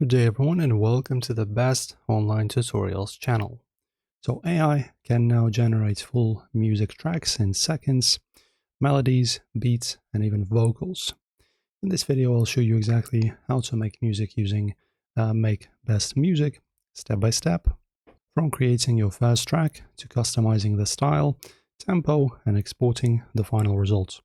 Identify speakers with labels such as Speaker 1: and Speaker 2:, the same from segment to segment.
Speaker 1: Good day everyone and welcome to the Best Online Tutorials channel. So AI can now generate full music tracks in seconds, melodies, beats and even vocals. In this video I'll show you exactly how to make music using MakeBestMusic step by step, from creating your first track to customizing the style, tempo and exporting the final result.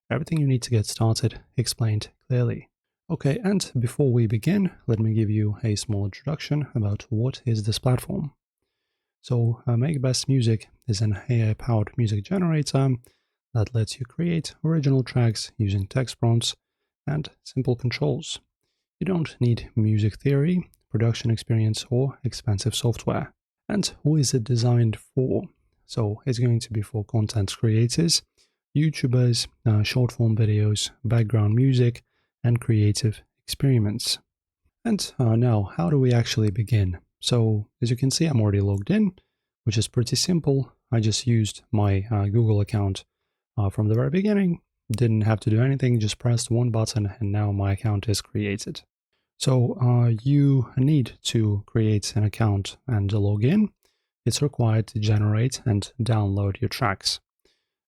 Speaker 1: Everything you need to get started explained clearly. Okay, and before we begin, let me give you a small introduction about what is this platform. So, MakeBestMusic is an AI-powered music generator that lets you create original tracks using text prompts and simple controls. You don't need music theory, production experience, or expensive software. And who is it designed for? So, it's going to be for content creators, YouTubers, short-form videos, background music, and creative experiments. And now, how do we actually begin? So, as you can see, I'm already logged in, which is pretty simple. I just used my Google account from the very beginning. Didn't have to do anything, just pressed one button and now my account is created. So you need to create an account and log in. It's required to generate and download your tracks.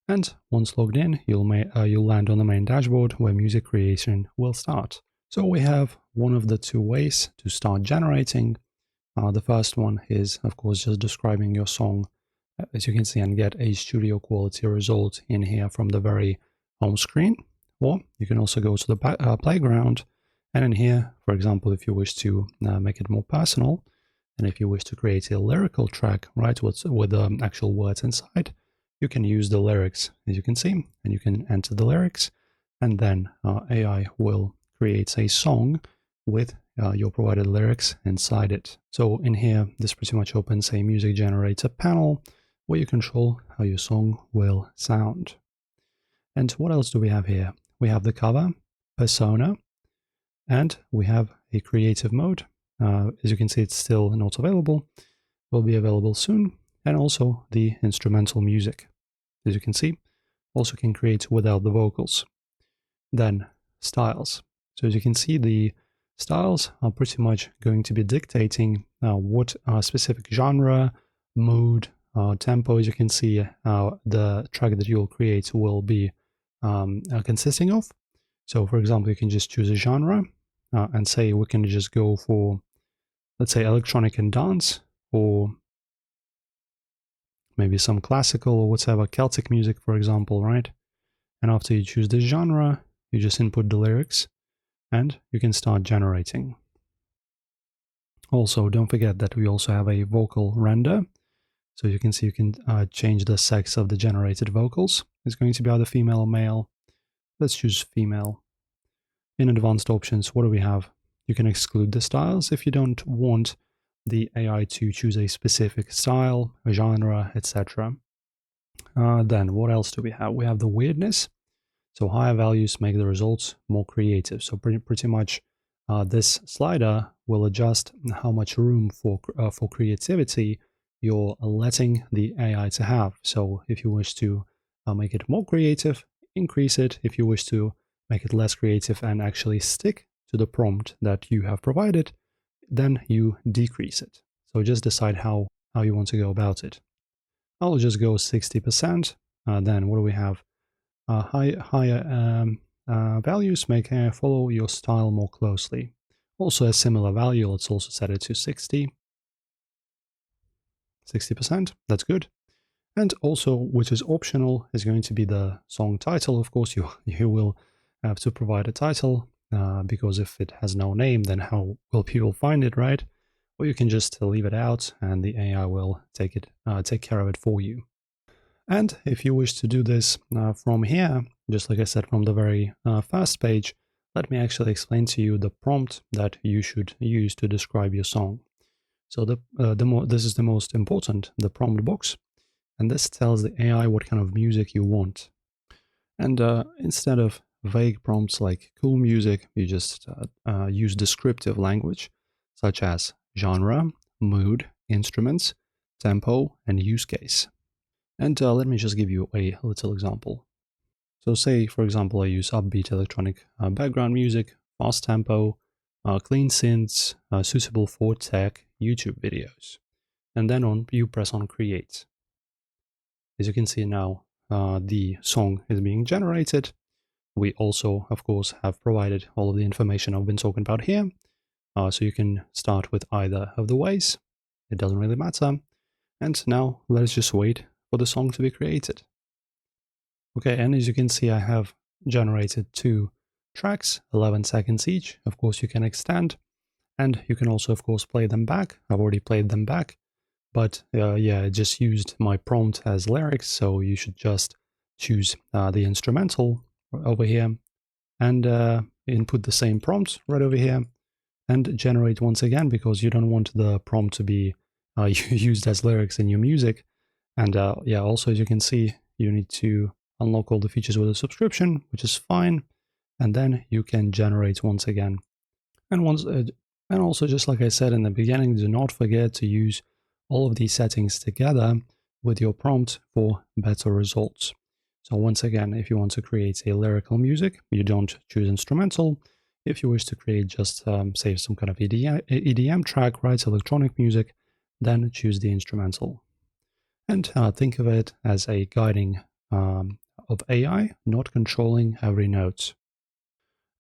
Speaker 1: And once logged in, you'll land on the main dashboard where music creation will start. So we have one of the two ways to start generating. The first one is, of course, just describing your song, as you can see, and get a studio quality result in here from the very home screen. Or you can also go to the playground, and in here, for example, if you wish to make it more personal, and if you wish to create a lyrical track, right, with the actual words inside, you can use the lyrics, as you can see, and you can enter the lyrics, and then AI will create a song with your provided lyrics inside it. So in here, this pretty much opens a music generator panel where you control how your song will sound. And what else do we have here? We have the cover, persona, and we have a creative mode. As you can see, it's still not available, will be available soon, and also the instrumental music. As you can see, also can create without the vocals. Then styles. So as you can see, the styles are pretty much going to be dictating what specific genre, mood, tempo, as you can see, the track that you'll create will be consisting of. So for example, you can just choose a genre and say we can just go for, let's say, electronic and dance, or maybe some classical or whatever, Celtic music, for example, right? And after you choose the genre, you just input the lyrics and you can start generating. Also, don't forget that we also have a vocal render. So you can see you can change the sex of the generated vocals. It's going to be either female or male. Let's choose female. In advanced options, what do we have? You can exclude the styles if you don't want the AI to choose a specific style, a genre, etc. Then what else do we have? We have the weirdness. So higher values make the results more creative. So pretty much this slider will adjust how much room for creativity you're letting the AI to have. So if you wish to make it more creative, increase it. If you wish to make it less creative and actually stick to the prompt that you have provided, then you decrease it. So just decide how you want to go about it. I'll just go 60%. Then what do we have? Higher values make AI follow your style more closely. Also a similar value, let's also set it to 60%. That's good. And also, which is optional, is going to be the song title. Of course, you will have to provide a title, because if it has no name, then how will people find it, right? Or you can just leave it out and the AI will take care of it for you. And if you wish to do this from here, just like I said from the very first page, let me actually explain to you the prompt that you should use to describe your song. So this is the most important, the prompt box, and this tells the AI what kind of music you want. And instead of vague prompts like cool music, you just use descriptive language such as genre, mood, instruments, tempo, and use case. And let me just give you a little example. So say, for example, I use upbeat electronic background music, fast tempo, clean synths suitable for tech YouTube videos. And then you press on create. As you can see now, the song is being generated. We also, of course, have provided all of the information I've been talking about here. So you can start with either of the ways. It doesn't really matter. And now let's just wait for the song to be created. Okay, and as you can see, I have generated 2 tracks, 11 seconds each. Of course, you can extend, and you can also, of course, play them back. I've already played them back, but yeah, I just used my prompt as lyrics, so you should just choose the instrumental over here and input the same prompt right over here and generate once again, because you don't want the prompt to be used as lyrics in your music. And yeah, also, as you can see, you need to unlock all the features with a subscription, which is fine. And then you can generate once again. And also, just like I said in the beginning, do not forget to use all of these settings together with your prompt for better results. So once again, if you want to create a lyrical music, you don't choose instrumental. If you wish to create just, say, some kind of EDM track, right, electronic music, then choose the instrumental. And think of it as a guiding of AI, not controlling every note.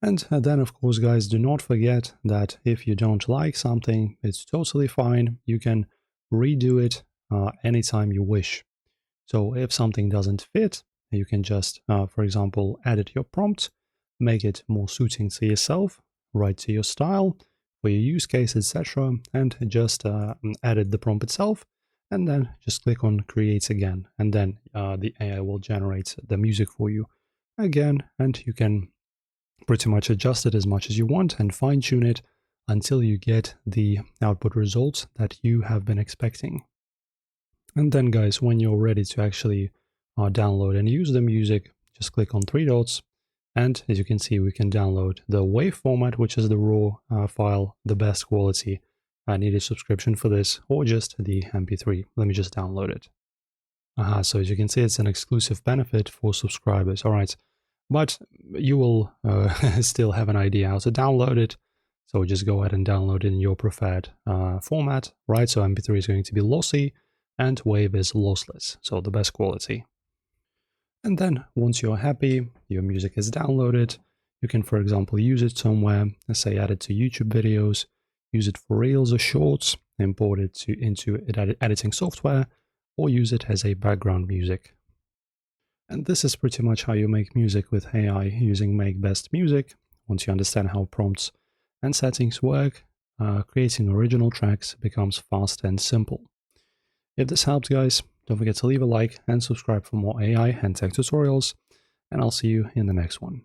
Speaker 1: And then, of course, guys, do not forget that if you don't like something, it's totally fine. You can redo it anytime you wish. So if something doesn't fit, you can just, for example, edit your prompt, make it more suiting to yourself, right to your style, for your use case, etc., and just edit the prompt itself, and then just click on create again, and then the AI will generate the music for you again, and you can pretty much adjust it as much as you want and fine-tune it until you get the output results that you have been expecting. And then, guys, when you're ready to actually download and use the music, just click on 3 dots. And as you can see, we can download the WAV format, which is the raw file, the best quality. I need a subscription for this, or just the MP3. Let me just download it. So as you can see, it's an exclusive benefit for subscribers. All right, but you will still have an idea how to download it. So just go ahead and download it in your preferred format, right? So MP3 is going to be lossy, and WAV is lossless, so the best quality. And then once you're happy, your music is downloaded, you can, for example, use it somewhere, let's say add it to YouTube videos, use it for Reels or Shorts, import it into editing software, or use it as a background music. And this is pretty much how you make music with AI using MakeBestMusic. Once you understand how prompts and settings work, creating original tracks becomes fast and simple. If this helps, guys, don't forget to leave a like and subscribe for more AI and tech tutorials, and I'll see you in the next one.